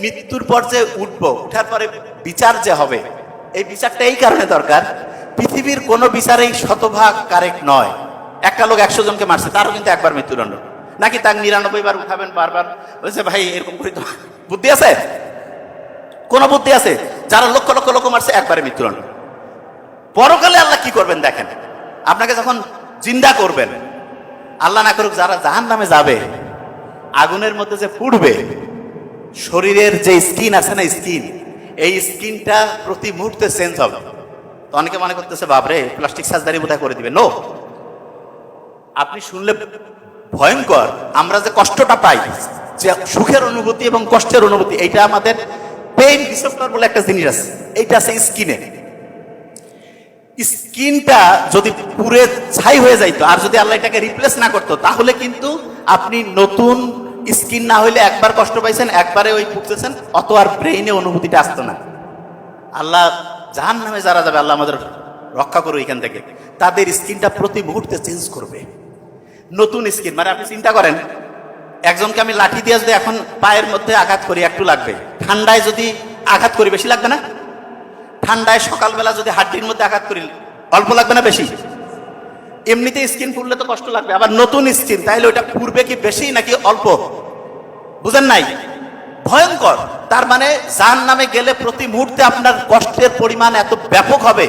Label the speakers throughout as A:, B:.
A: মৃত্যুর পর যে উঠবো, উঠার পরে বিচার যে হবে, এই বিচারটা এই কারণে দরকার, পৃথিবীর কোনো বিচারেই শতভাগ কারেক্ট নয়। একটা লোক 100 জনকে মারছে, তারও কিন্তু একবার মৃত্যুদণ্ড, নাকি তার 99 বার উঠাবেন বারবার? বলছে ভাই এরকম করে তো বুদ্ধি আছে? কোন বুদ্ধি আছে? যারা লক্ষ লক্ষ লোক মারছে একবারে মৃত্যুদণ্ড। পরকালে আল্লাহ কি করবেন দেখেন, আপনাকে যখন জিন্দা করবেন, আল্লাহ না করুক যারা জাহান্নামে যাবে, আগুনের মধ্যে যে পুড়বে, শরীরের যে স্কিন আছে না, স্কিন, এই স্কিনটা প্রতি মুহূর্তে চেঞ্জ হবে। তো অনেকে মনে করতেছে বাপরে প্লাস্টিক সার্জারি বোধহয় করে দিবে। নো, আপনি শুনলে ভয়ঙ্কর। আমরা যে কষ্টটা পাই, যে সুখের অনুভূতি এবং কষ্টের অনুভূতি, এইটা আমাদের পেইন রিসেপ্টর বলে একটা জিনিস আছে, এইটা আছে স্কিনে। স্কিনটা যদি পুরে ছাই হয়ে যাইতো, আর যদি আল্লাহ এটাকে রিপ্লেস না করতো, তাহলে কিন্তু আপনি নতুন স্কিন না হইলে একবার কষ্ট পাইছেন, একবারে ওই ভুগতেছেন, অত আর ব্রেইনে অনুভূতিটা আসতো না। আল্লাহ জাহান্নামে যারা যাবে, আল্লাহ আমাদের রক্ষা করো এখান থেকে, তাদের স্কিনটা প্রতি মুহূর্তে চেঞ্জ করবে, নতুন স্কিন। মানে আপনি চিন্তা করেন, একজনকে আমি লাঠি দিয়ে যদি এখন পায়ের মধ্যে আঘাত করি, একটু লাগবে। ঠান্ডায় যদি আঘাত করি, বেশি লাগবে না? ঠান্ডায় সকালবেলা যদি হাড্ডির মধ্যে আঘাত করি, অল্প লাগবে না বেশি? এমনিতে স্কিন পুড়লে তো কষ্ট লাগবে, আবার নতুন স্কিন, তাইলে ওইটা পুড়বে কি বেশি নাকি অল্প? বুঝেন নাই? ভয়ঙ্কর। তার মানে জাহান্নামে গেলে প্রতি মুহূর্তে আপনার কষ্টের পরিমাণ এত ব্যাপক হবে।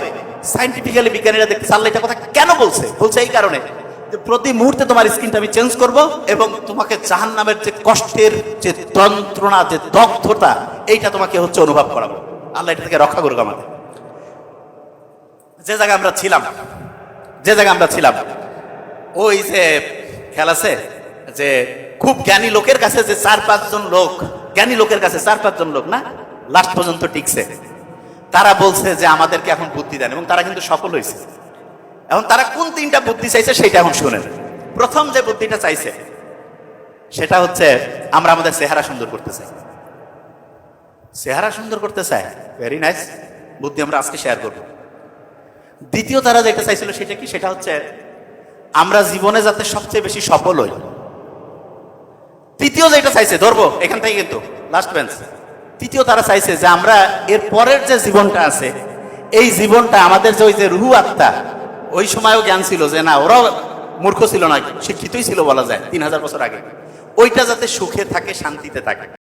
A: সাইন্টিফিক্যালি বিজ্ঞানীরা দেখতে, আল্লাহ এটা কথা কেন বলছে? বলছে এই কারণে যে প্রতি মুহূর্তে তোমার স্কিনটা আমি চেঞ্জ করব, এবং তোমাকে জাহান্নামের যে কষ্টের যে যন্ত্রণা, যে দগ্ধতা, এইটা তোমাকে হচ্ছে অনুভব করাবো। আল্লাহ এটা থেকে রক্ষা করুক আমাদের। যে জায়গায় আমরা ছিলাম, ওই যে খেয়াল আছে যে খুব জ্ঞানী লোকের কাছে যে 4-5 জন লোক, জ্ঞানী লোকের কাছে 4-5 জন লোক না, লাস্ট পর্যন্ত টিকছে। তারা বলছে যে আমাদেরকে এখন বুদ্ধি দেন, এবং তারা কিন্তু সফল হয়েছে। এখন তারা কোন 3টা বুদ্ধি চাইছে সেটা এখন শুনেন। প্রথম যে বুদ্ধিটা চাইছে সেটা হচ্ছে, আমরা আমাদের চেহারা সুন্দর করতে চাই। চেহারা সুন্দর করতে চাই, ভেরি নাইস বুদ্ধি, আমরা আজকে শেয়ার করব। দ্বিতীয় তারা যেটা চাইছিল সেটা কি? সেটা হচ্ছে আমরা জীবনে যাতে সবচেয়ে বেশি সফল হই। তৃতীয় যেটা চাইছে, ধরবো এখান থেকে কিন্তু লাস্ট বেঞ্চ, তৃতীয় তারা চাইছে যে আমরা এর পরের যে জীবনটা আছে, এই জীবনটা আমাদের যে ওই যে রুহু আত্মা, ওই সময়ও জ্ঞান ছিল যে না, ওরাও মূর্খ ছিল না, শিক্ষিতই ছিল বলা যায় 3000 বছর আগে, ওইটা যাতে সুখে থাকে, শান্তিতে থাকে।